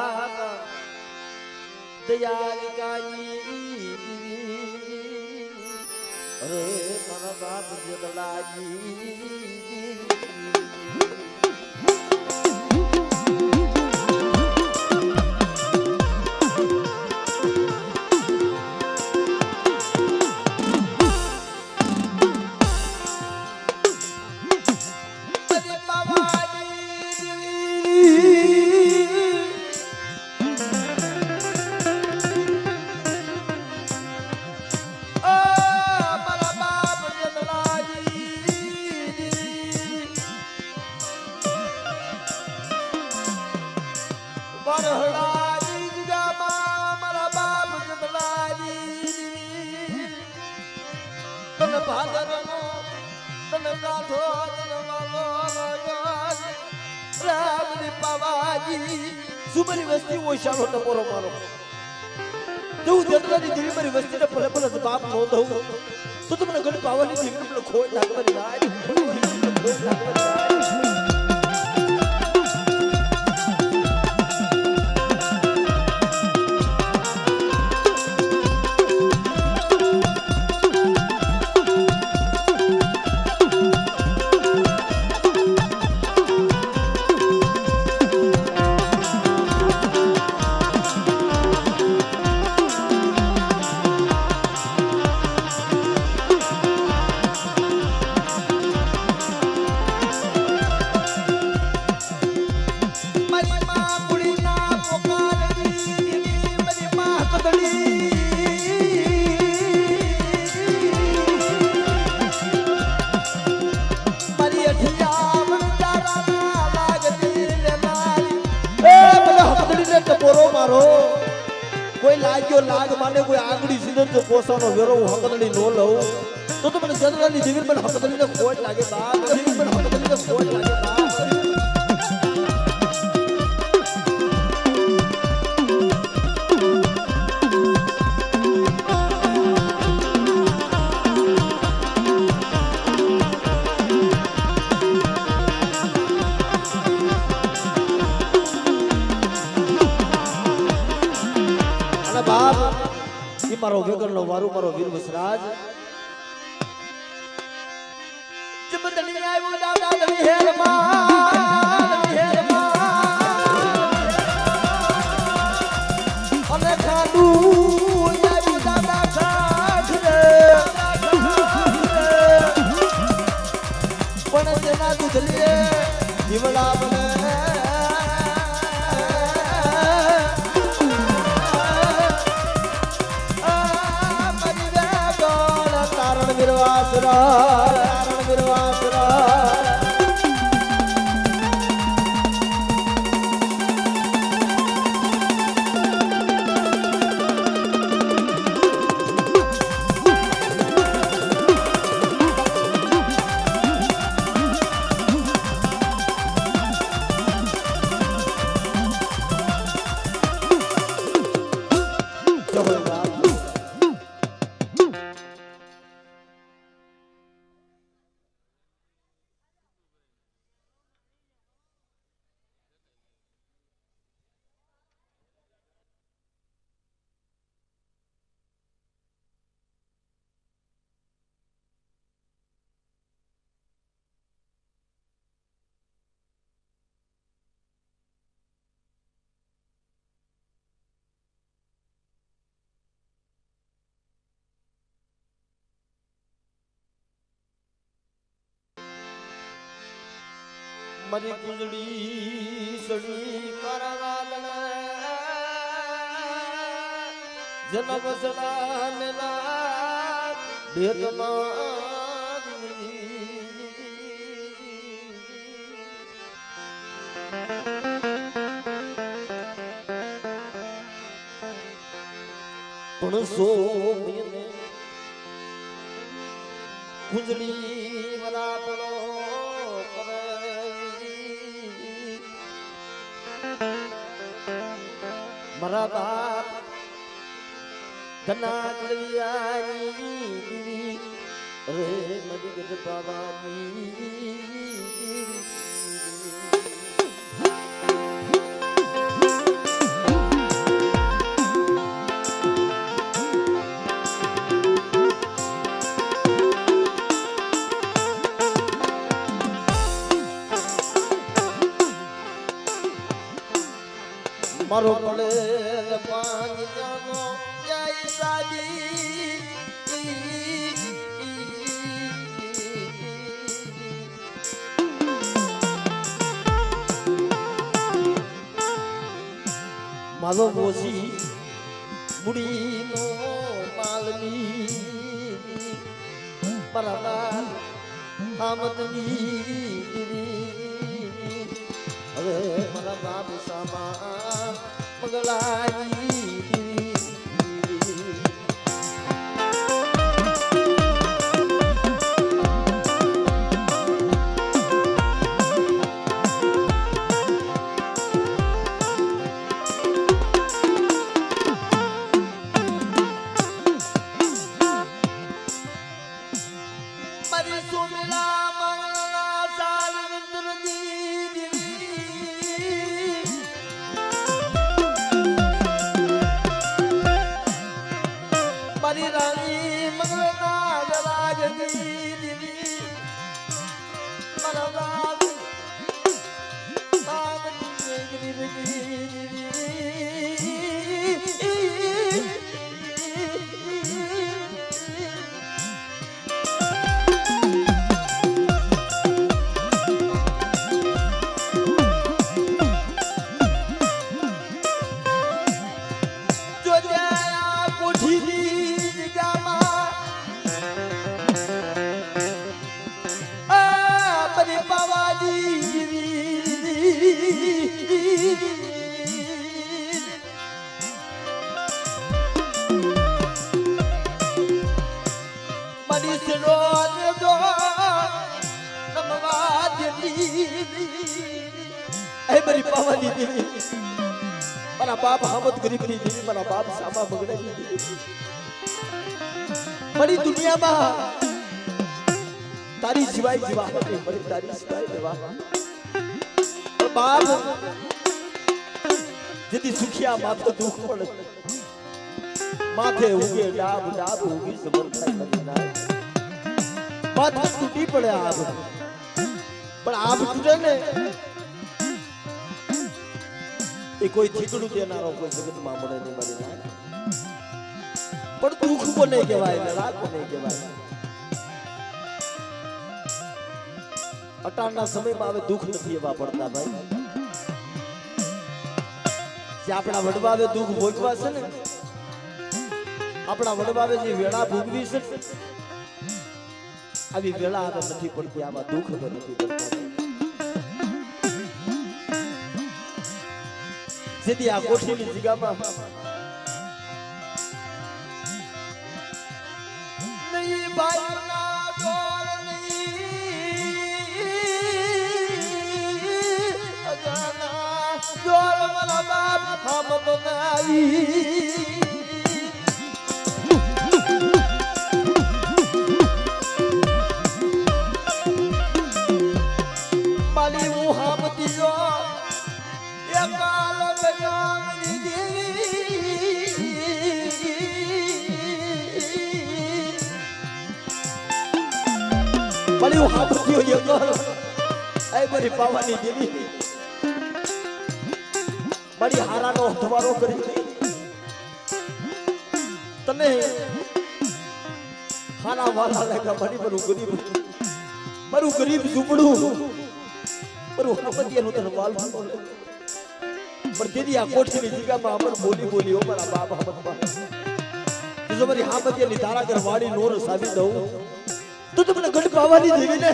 બાપ દયાલિકાની અરે મારા બાપ જગલાજી સુમરી વસ્તી ઓછાનો ટપોરો મારો તું જતરાની દેવી મારી વસ્તીને ભલે ભલે બાપ નો દઉં તો તમને ઘણી પાવાની દેવી મને ખોટ લાગવાની ના ખોટ લાગવાની કોઈ લાગ્યો લાગ માને કોઈ આંગળી સીધો તો પોસાનો વેરો હકદડી નો લઉં તો મને જનરાની દેવી પણ હકદડીને ખોટ લાગે બાપ દેવી પણ હકદડીને ખોટ લાગે બાપ મારો વેગરનો વારું મારો વીર વસરાજ જબદલી આવ્યો દાદા દલી હેર માં અને ખાડુ આવ્યો દાદા ખાડ રે પણ તેના દુધલીએ જીવડા બને मरी कुजड़ी सड़ी करवाल जन्म सदा मेला भेदमा पण सो कुजड़ी वाला बनो મારા બાપ ધના કળિયાની રે મરી ગઢ પાવાની મારો પડે પાણી જાનો જય સાદી મારો મોસી મુડીનો માલની બરાબર આમદની હવે મારા બાપ સામા પગલાઈ મારી પાવાની દેવી મારા બાપ હામદ ગરીબની દેવી મારા બાપ સામા બગડાની દેવી મારી દુનિયામાં તારી સિવાય જીવા હતી મારી તારી સિવાય દેવા બાપ જેથી સુખિયા માથે દુઃખ પડે માથે ઉગે ડાબ ડાબ ઉગી સબર થાય મદીના માથે તૂટી પડે આબ પણ આબ તૂટે ને એ કોઈ થીકડું દેનારો કોઈ જગતમાં મળે નહીં મારી ના પણ દુઃખ કોને કહેવાય લડાક કોને કહેવાય અટાણના સમયમાં હવે દુઃખ નથી એવા પડતા ભાઈ જે આપણા વડવાવે દુઃખ ભોગવા છે ને આપણા વડવાવે જે વેળા ભોગવી છે આવી વેળા હવે નથી પડતી આવા દુઃખ હવે નથી પડતા જેથી આ કોઠીની જગ્યામાં નહીં ભાઈના ગોળ નહીં અજાના ગોળ મારા બાપ હમ બનાવી માલી હું હમ દીજો બળી હું હાથથી હોય કર એ બરી પાવાની દેવી બળી હારાનો હથવારો કરી તને હારા વાલા લાગ્યા મારી મારું ગરીબ ઝૂંપડું મારું હમતિયાનું તને વાલ પણ દીદી આ કોઠીની જગ્યામાં અમર બોલી હો મારા બાપ હમતમાં જો મારી હામતિયાની ધારા કર વાળી નોર સાબી દઉં તો તમને ગઢ પાવાની દેવી ને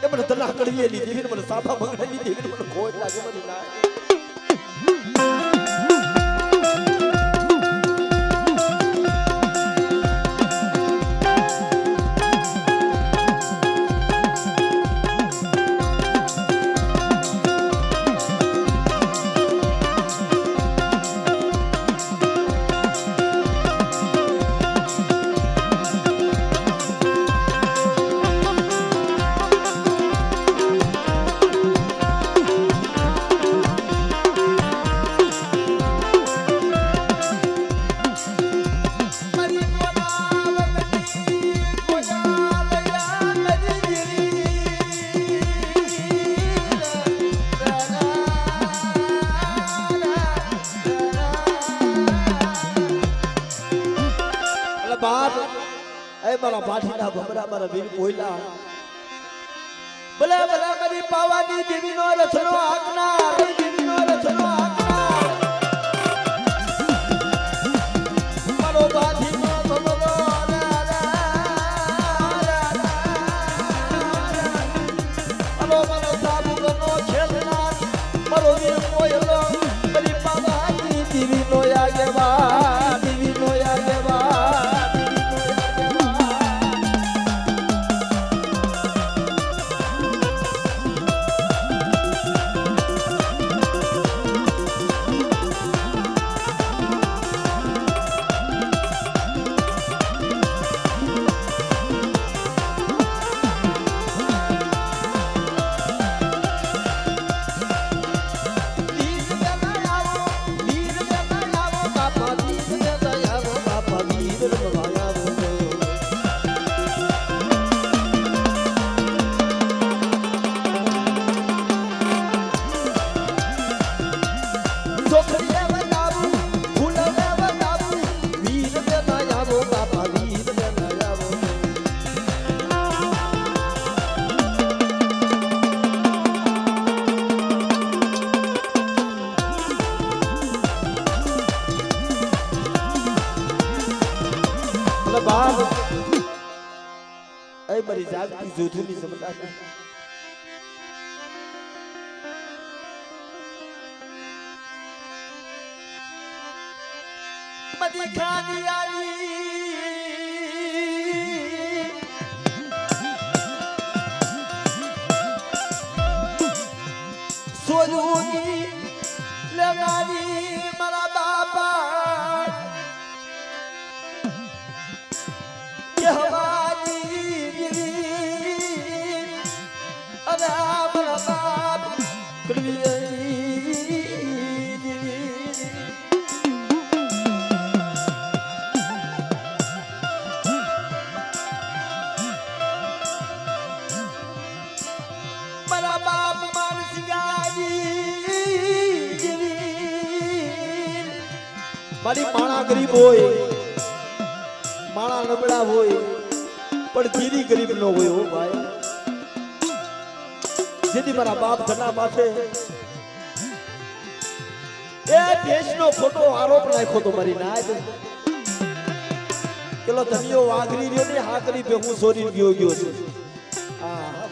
એ મને તના કડવીએલી દેવી મને સાફા બગડાની દેવી મને ખોટ લાગે મને ના એ મારા પાઠીના ભમરા મારા વીર બોયલા ભલે ભલે મારી પાવાની દેવીનો રથનો આંકનાર દેવીનો રથનો આંકનાર મારો પાઠીનો ભમરો મારો મારો સાબુનો ખેલનાર મારો વીર બોયલો મારી પાવાની દેવીનો આગેવાન દેવીનો આગેવાન મારી જાગતી જોધુની સમતા મદી ખાની આલી સોજુની લગાડી મારા બાપા કે હમારી અરે મારા બાપ કડવી મારા બાપ મારી માણા ગરીબ હોય માણા નબળા હોય પણ જીરી ગરીબ ન હોય હો ભાઈ જેથી મારા બાપ ધના માથે એ દેશનો ખોટો આરોપ નાખ્યો તો મારી નાય પેલો ધનિયો વાઘરી રહ્યો ને હા કરી બે હું સોરી ગયો છે હા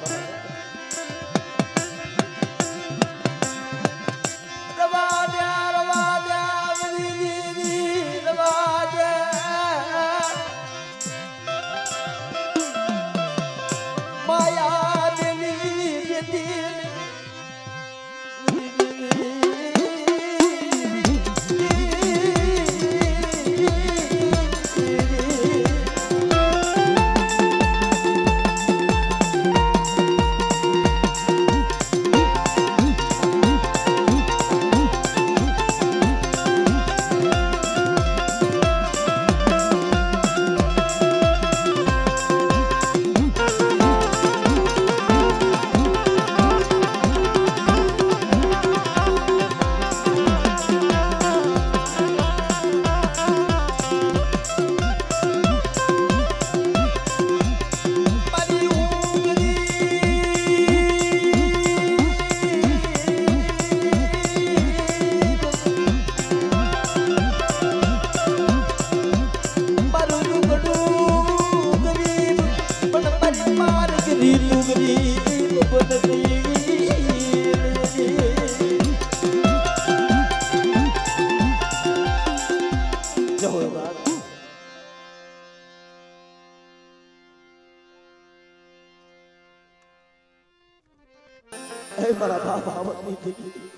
મારા બાપ આવતની દીકરી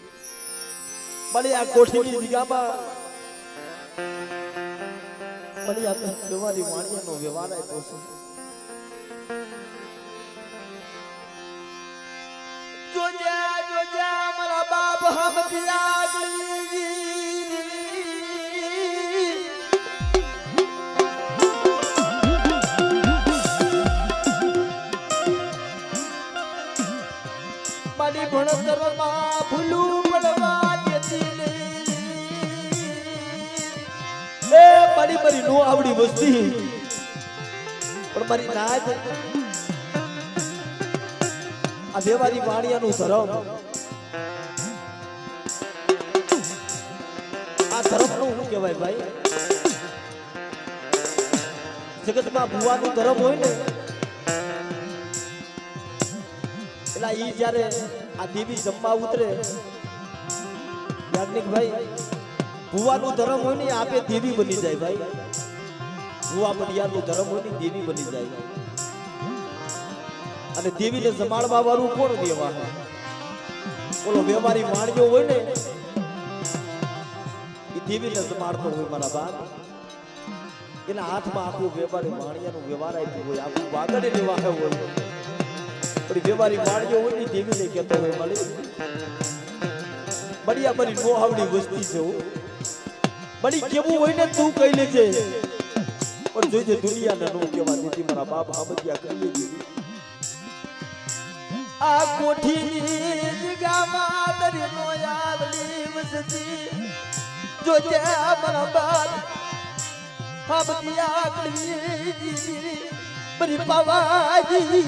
મને આ કોઠીની જગ્યામાં મને આ વ્યવહારી વાણિયાનો વ્યવહાર આપ્યો છે જોજા જોજા મારા બાપ હમતી આગલી મારી ભણતરમાં ભૂલું પડવા દેતી નહીં એ મારી મારી નો આવડી વસ્તી પણ મારી નાદ આ દેવારી વાણિયાનું ધર્મ આ ધર્મનું શું કહેવાય ભાઈ જગતમાં ભુવાનું ધર્મ હોય ને એટલે ઈ જ્યારે આ દેવી જમવા ઉતરે યાજ્ઞિક ભાઈ ભુવાનું ધર્મ હોય ને આપે દેવી બની જાય ભાઈ ભુવા પડિયાનું ધર્મ હોય ને દેવી બની જાય અને દેવીને જમાડવા વાળું કોણ દેવા ઓલો વ્યવહારી વાણિયો હોય ને એ દેવીને જમાડતો હોય મારા બાપ એના હાથમાં આખું વ્યવહારી વાણિયાનું વ્યવહાર આપ્યું હોય આખું વાગડે લેવા હોય પણ વ્યવહારી વાણિયો હોય ને દેવીને કહેતો હોય મળી બળિયા બરી નો આવડી વસ્તી છે બળી કેવું હોય ને તું કહી લેજે પણ જોઈજે દુનિયાને નો કહેવા દીધી મારા બાપ હાબતિયા કરી દીધી આ કોઠીની જગામાં દરિયો આવલી વસતી જોજે મારા બાપ હાબતિયા કરી બરી પાવાજી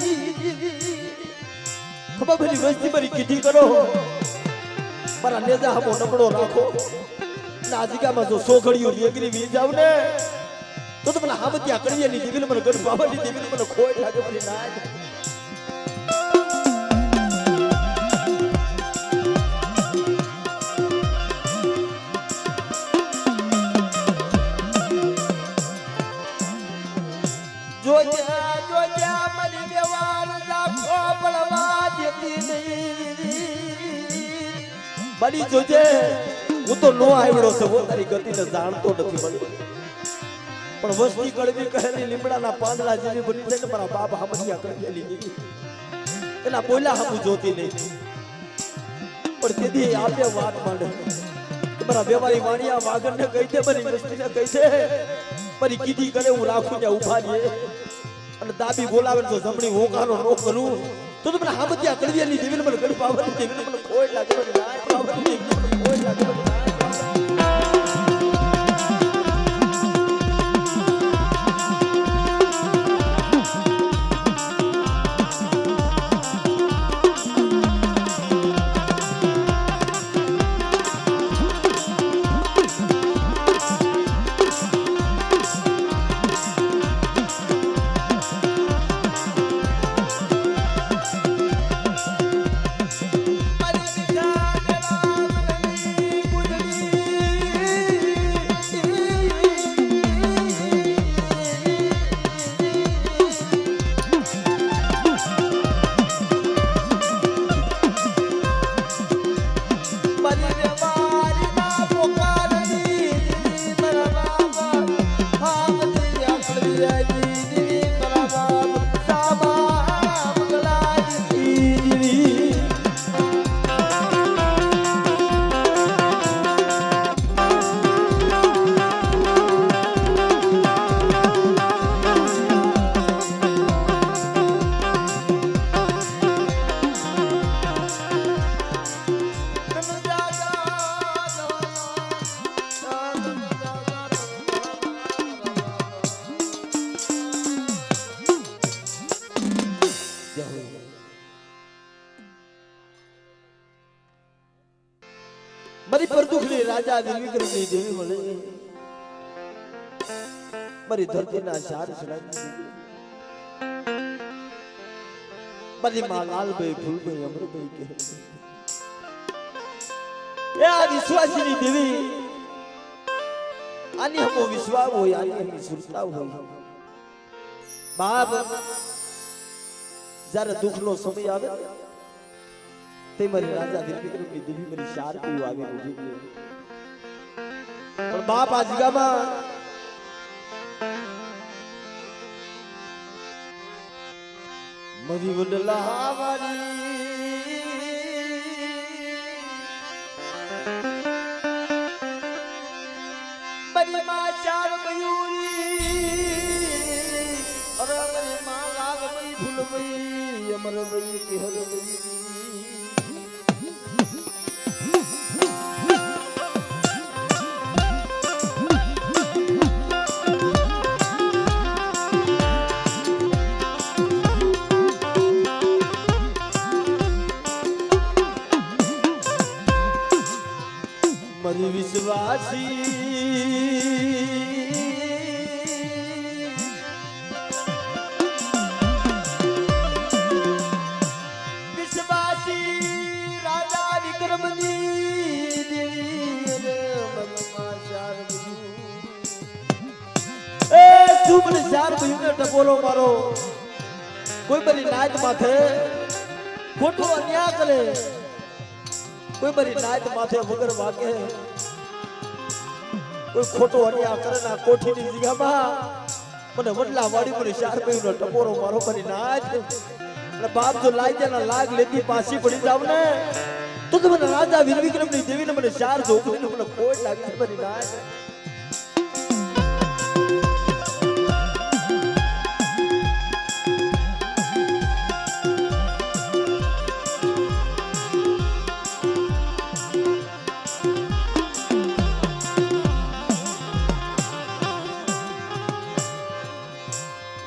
ખબર ભરી વસ્તી બરી કીધી કરો મારા નેજા હમો નબળો રાખો નાજિકામાં જો સોઘડીઓ લેગરી વી જાવ ને તો મને હાબતિયા કરીએ ની દેવીને મને ગઢ બાવાની દેવીને મને ખોટ લાગે મને ના જોજ્યા મરી વ્યવહાર રાખો પડવા દેતી નહીં બડી જોજે હું તો નો આવ્યો છે હું તારી ગતિને જાણતો નથી બડી પણ વસ્તી કડવી કહેલી લીમડાના પાંદડા જેવી બની છે ને મારા બાપ હામડિયા કરી લીધી એના બોલ્યા હમું જોતી નહીં પણ તેથી આપે વાત માંડે મારા વ્યવહારી વાણિયા વાગણને કહી દે મારી વસ્તીને કહી દે મારી કીધી કરે હું રાખું ત્યાં ઉભા રહીએ અને દાબી બોલાવે તો જમણી હોકારો નો કરું તો મને હામતિયા કડવિયાની દેવીને મને ગઢ પાવાની દેવીને મને ખોટ લાગે મને ના પાવાની દેવીને મને ખોટ લાગે મને મારી પરદુખલી રાજા વિક્રમની દેવી મળે મારી ધરતીના ચાર સડાની મારી માં લાલભાઈ ફૂલભાઈ અમરભાઈ કહે એ આ વિશ્વાસીની દેવી આની હમો વિશ્વાસ હોય આની હમો સુરતા હોય બાપ જ્યારે દુઃખનો સમય આવે તે મારી રાજા વિક્રમની દેવી મારી શાર પીવ આવી ઉભી ગઈ પણ બાપ આ જગામાં મરી વડલા વાળી મારી માં ચાર મયુરી અરે મારી માં લાગ મઈ ફૂલ મઈ અમર મઈ કે હર મઈ વિશ્વાસી રાજા વિક્રમની દેવી મનમાં ચાર એ સુમન ચાર ભયુને ટપોરો મારો કોઈ બની નાચ માથે ખોટો અન્યાય કરે કોઈ બની નાચ માથે વગર વાગે કોઈ ખોટો અન્યાય કરે ના કોઠીની જગ્યામાં મને વડલા વાડી મને ચાર ભયુનો ટપોરો મારો બની નાચ અને બાપ જો લાગ્યાના લાગ લેતી પાછી પડી જાવ ને તો મને રાજા વીર વિક્રમની દેવીને મને ચાર જોગીને મને ખોટ લાગી છે બની નાચ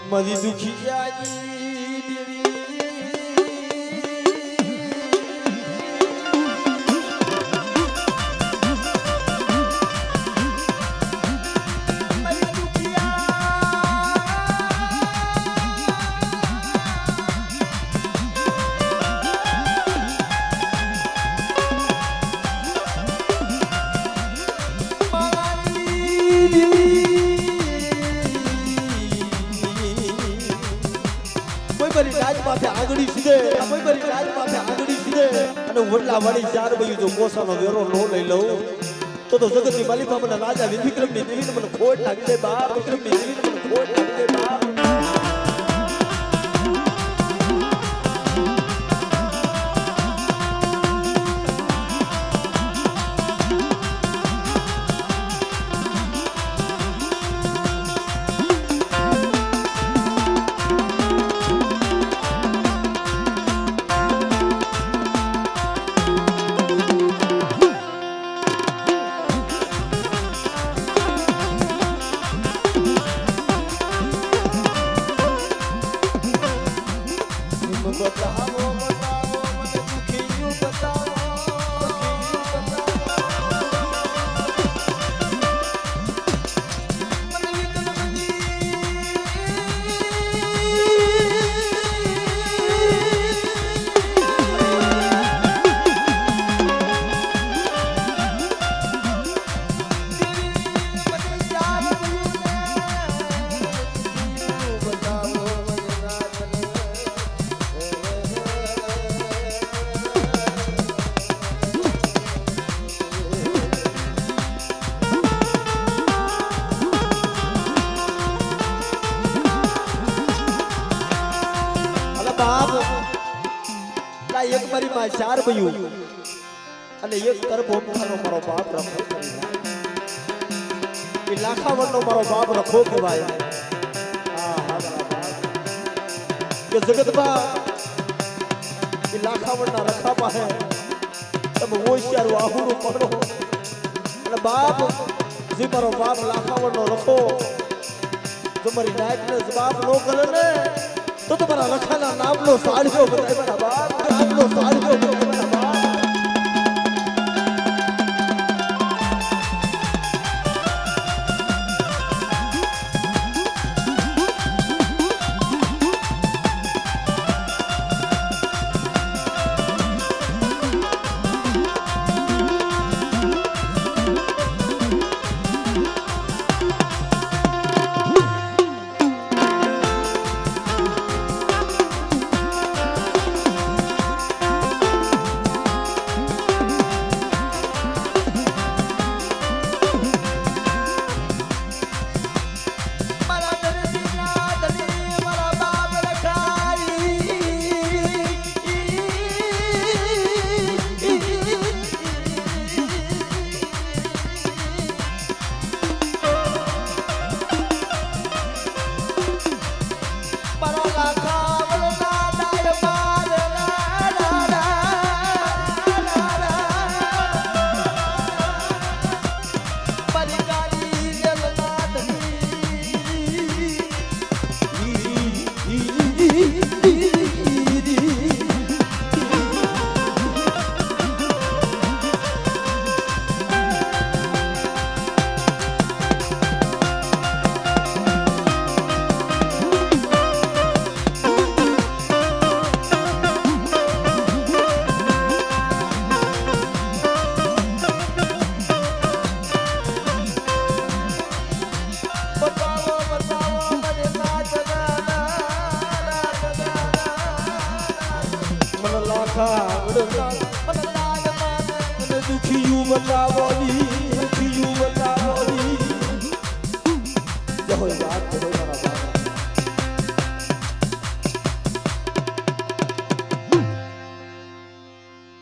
મરી દુખી આજી દેવી આગળી સીધે કોઈ બરી રાજ માથે આગળી સીધે અને વડલા વાળી ચાર બયું જો કોસાનો વેરો નો લઈ લઉં તો જગતની માલિકા મને રાજા વિક્રમની દેવીને મને ખોટ લાગી દે બાપ વિક્રમની દેવીને મને ખોટ લાગી દે બાપ એક મારી માં ચાર બયું અને એક તરફ ઓમખાનો મારો બાપ રખો એ લાખાવડનો મારો બાપ રખો કહેવાય કે જગતમાં એ લાખાવડના રખા પાસે તમે હોશિયાર આહુડું પકડો અને બાપ જે મારો બાપ લાખાવડનો રખો જો મારી નાયકને બાપ નો કરે ને તો તમારા લખાના નામનો સાડ્યો બધાય મારા બાપ નામનો સાડ્યો બધાય મારા બાપ ખાવડના મને લાય મને દુખિયું બતાવોની જય હો વાત જય હો મારા બાપ